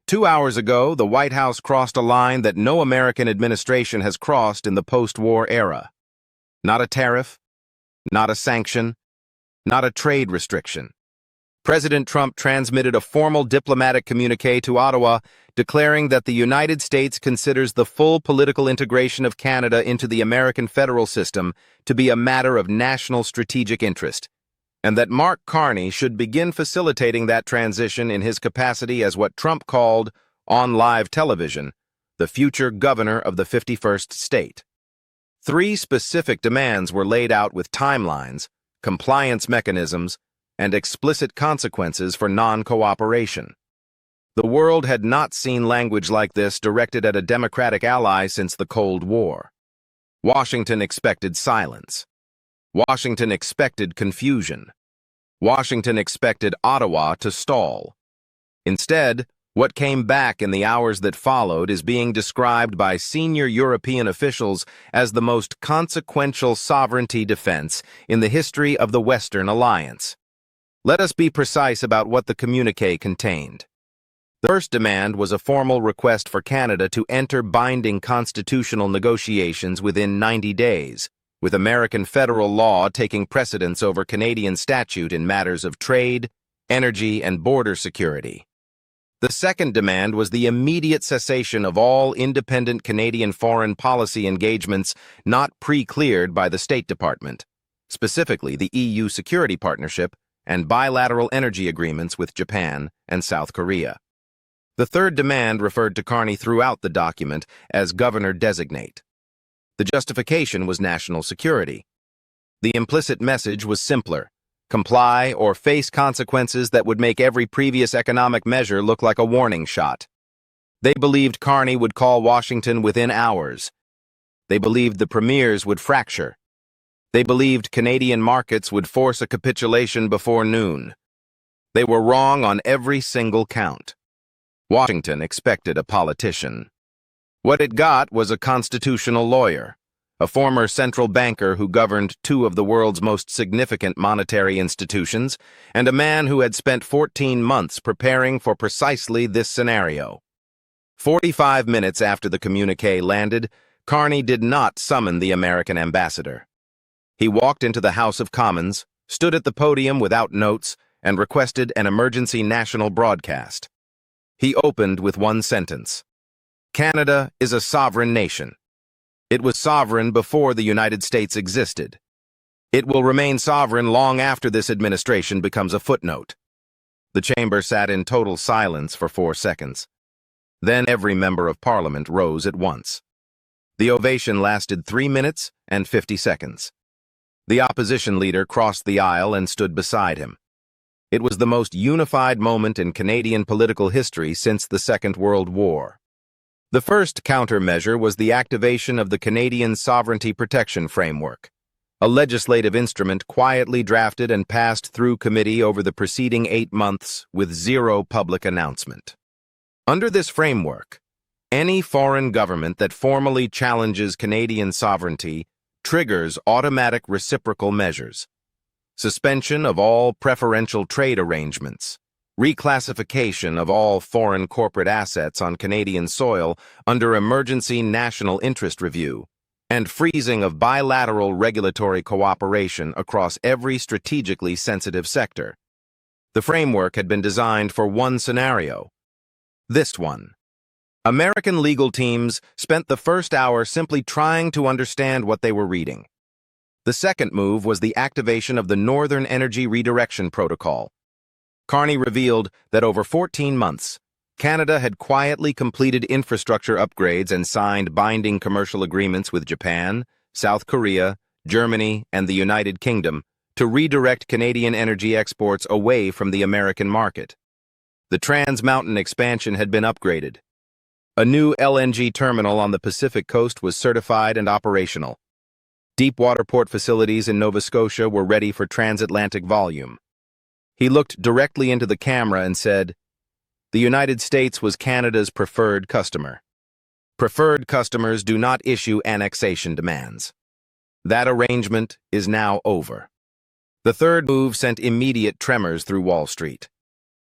2 hours ago, the White House crossed a line that no American administration has crossed in the post-war era. Not a tariff, not a sanction, not a trade restriction. President Trump transmitted a formal diplomatic communique to Ottawa declaring that the United States considers the full political integration of Canada into the American federal system to be a matter of national strategic interest, and that Mark Carney should begin facilitating that transition in his capacity as what Trump called, on live television, the future governor of the 51st state. 3 specific demands were laid out with timelines, compliance mechanisms, and explicit consequences for non-cooperation. The world had not seen language like this directed at a Democratic ally since the Cold War. Washington expected silence. Washington expected confusion. Washington expected Ottawa to stall. Instead, what came back in the hours that followed is being described by senior European officials as the most consequential sovereignty defense in the history of the Western Alliance. Let us be precise about what the communique contained. The first demand was a formal request for Canada to enter binding constitutional negotiations within 90 days, with American federal law taking precedence over Canadian statute in matters of trade, energy, and border security. The second demand was the immediate cessation of all independent Canadian foreign policy engagements not pre-cleared by the State Department, specifically the EU Security Partnership and bilateral energy agreements with Japan and South Korea. The third demand referred to Carney throughout the document as Governor-designate. The justification was national security. The implicit message was simpler: comply or face consequences that would make every previous economic measure look like a warning shot. They believed Carney would call Washington within hours. They believed the premiers would fracture. They believed Canadian markets would force a capitulation before noon. They were wrong on every single count. Washington expected a politician. What it got was a constitutional lawyer, a former central banker who governed 2 of the world's most significant monetary institutions, and a man who had spent 14 months preparing for precisely this scenario. 45 minutes after the communique landed, Carney did not summon the American ambassador. He walked into the House of Commons, stood at the podium without notes, and requested an emergency national broadcast. He opened with one sentence: Canada is a sovereign nation. It was sovereign before the United States existed. It will remain sovereign long after this administration becomes a footnote. The chamber sat in total silence for 4 seconds. Then every member of Parliament rose at once. The ovation lasted 3 minutes and 50 seconds. The opposition leader crossed the aisle and stood beside him. It was the most unified moment in Canadian political history since the Second World War. The first countermeasure was the activation of the Canadian Sovereignty Protection Framework, a legislative instrument quietly drafted and passed through committee over the preceding 8 months with 0 public announcement. Under this framework, any foreign government that formally challenges Canadian sovereignty triggers automatic reciprocal measures: suspension of all preferential trade arrangements, reclassification of all foreign corporate assets on Canadian soil under emergency national interest review, and freezing of bilateral regulatory cooperation across every strategically sensitive sector. The framework had been designed for one scenario: this one. American legal teams spent the first hour simply trying to understand what they were reading. The second move was the activation of the Northern Energy Redirection Protocol. Carney revealed that over 14 months, Canada had quietly completed infrastructure upgrades and signed binding commercial agreements with Japan, South Korea, Germany, and the United Kingdom to redirect Canadian energy exports away from the American market. The Trans Mountain expansion had been upgraded. A new LNG terminal on the Pacific coast was certified and operational. Deepwater port facilities in Nova Scotia were ready for transatlantic volume. He looked directly into the camera and said, "The United States was Canada's preferred customer. Preferred customers do not issue annexation demands. That arrangement is now over." The third move sent immediate tremors through Wall Street.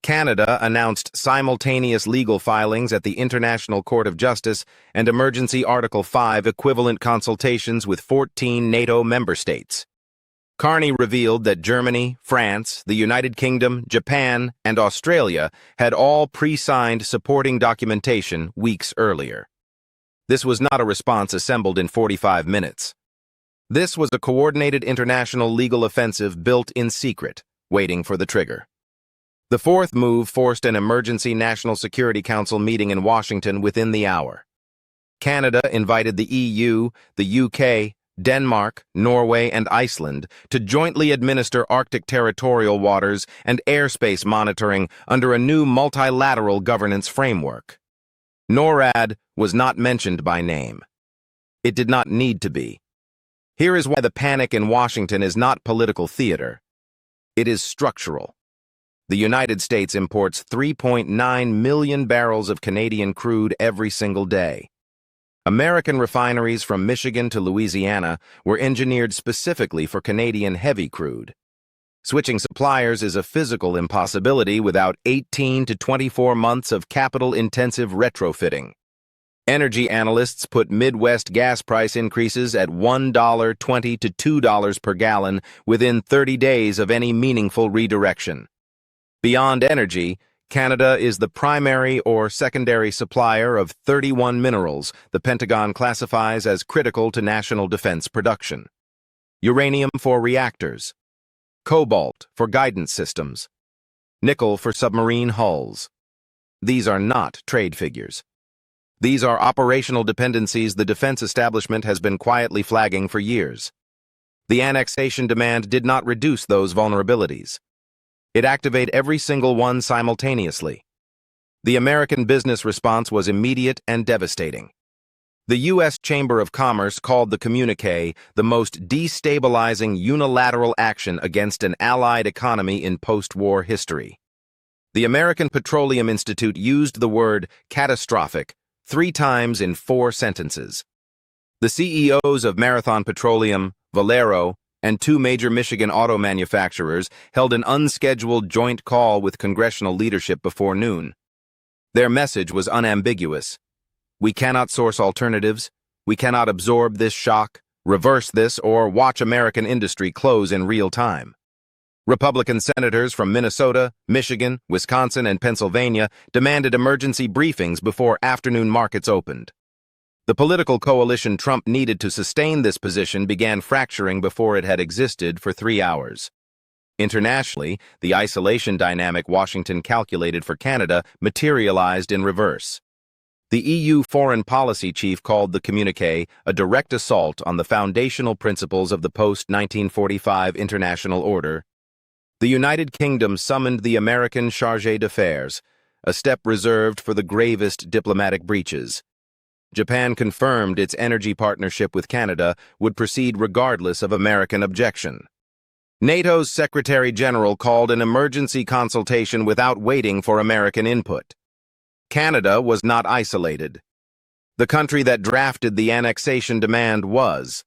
Canada announced simultaneous legal filings at the International Court of Justice and emergency Article 5 equivalent consultations with 14 NATO member states. Carney revealed that Germany, France, the United Kingdom, Japan, and Australia had all pre-signed supporting documentation weeks earlier. This was not a response assembled in 45 minutes. This was a coordinated international legal offensive built in secret, waiting for the trigger. The fourth move forced an emergency National Security Council meeting in Washington within the hour. Canada invited the EU, the UK, Denmark, Norway, and Iceland to jointly administer Arctic territorial waters and airspace monitoring under a new multilateral governance framework. NORAD was not mentioned by name. It did not need to be. Here is why the panic in Washington is not political theater. It is structural. The United States imports 3.9 million barrels of Canadian crude every single day. American refineries from Michigan to Louisiana were engineered specifically for Canadian heavy crude. Switching suppliers is a physical impossibility without 18 to 24 months of capital-intensive retrofitting. Energy analysts put Midwest gas price increases at $1.20 to $2 per gallon within 30 days of any meaningful redirection. Beyond energy, Canada is the primary or secondary supplier of 31 minerals the Pentagon classifies as critical to national defense production. Uranium for reactors, cobalt for guidance systems, nickel for submarine hulls. These are not trade figures. These are operational dependencies the defense establishment has been quietly flagging for years. The annexation demand did not reduce those vulnerabilities. It activated every single one simultaneously. The American business response was immediate and devastating. The U.S. Chamber of Commerce called the communique the most destabilizing unilateral action against an allied economy in post-war history. The American Petroleum Institute used the word catastrophic 3 times in 4 sentences. The CEOs of Marathon Petroleum, Valero, and 2 major Michigan auto manufacturers held an unscheduled joint call with congressional leadership before noon. Their message was unambiguous. We cannot source alternatives. We cannot absorb this shock, reverse this, or watch American industry close in real time. Republican senators from Minnesota, Michigan, Wisconsin, and Pennsylvania demanded emergency briefings before afternoon markets opened. The political coalition Trump needed to sustain this position began fracturing before it had existed for 3 hours. Internationally, the isolation dynamic Washington calculated for Canada materialized in reverse. The EU foreign policy chief called the communiqué a direct assault on the foundational principles of the post-1945 international order. The United Kingdom summoned the American chargé d'affaires, a step reserved for the gravest diplomatic breaches. Japan confirmed its energy partnership with Canada would proceed regardless of American objection. NATO's Secretary General called an emergency consultation without waiting for American input. Canada was not isolated. The country that drafted the annexation demand was.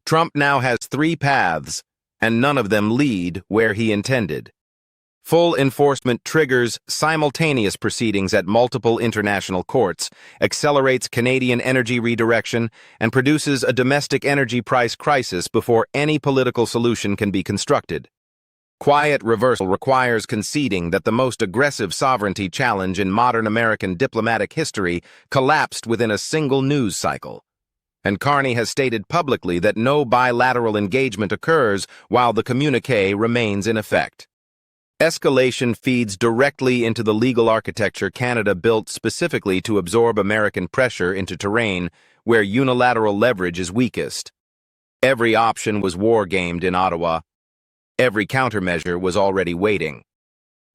Trump now has 3 paths, and none of them lead where he intended. Full enforcement triggers simultaneous proceedings at multiple international courts, accelerates Canadian energy redirection, and produces a domestic energy price crisis before any political solution can be constructed. Quiet reversal requires conceding that the most aggressive sovereignty challenge in modern American diplomatic history collapsed within a single news cycle. And Carney has stated publicly that no bilateral engagement occurs while the communiqué remains in effect. Escalation feeds directly into the legal architecture Canada built specifically to absorb American pressure into terrain where unilateral leverage is weakest. Every option was war-gamed in Ottawa. Every countermeasure was already waiting.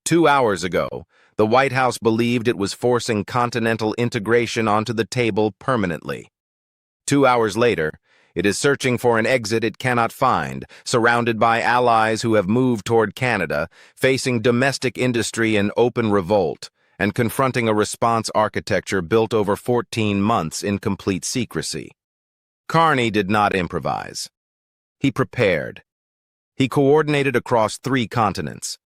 2 hours ago, the White House believed it was forcing continental integration onto the table permanently. 2 hours later, it is searching for an exit it cannot find, surrounded by allies who have moved toward Canada, facing domestic industry in open revolt, and confronting a response architecture built over 14 months in complete secrecy. Carney did not improvise. He prepared. He coordinated across 3 continents.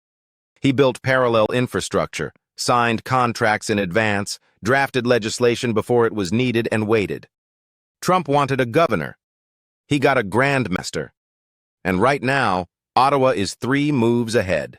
He built parallel infrastructure, signed contracts in advance, drafted legislation before it was needed, and waited. Trump wanted a governor. He got a grandmaster. And right now, Ottawa is 3 moves ahead.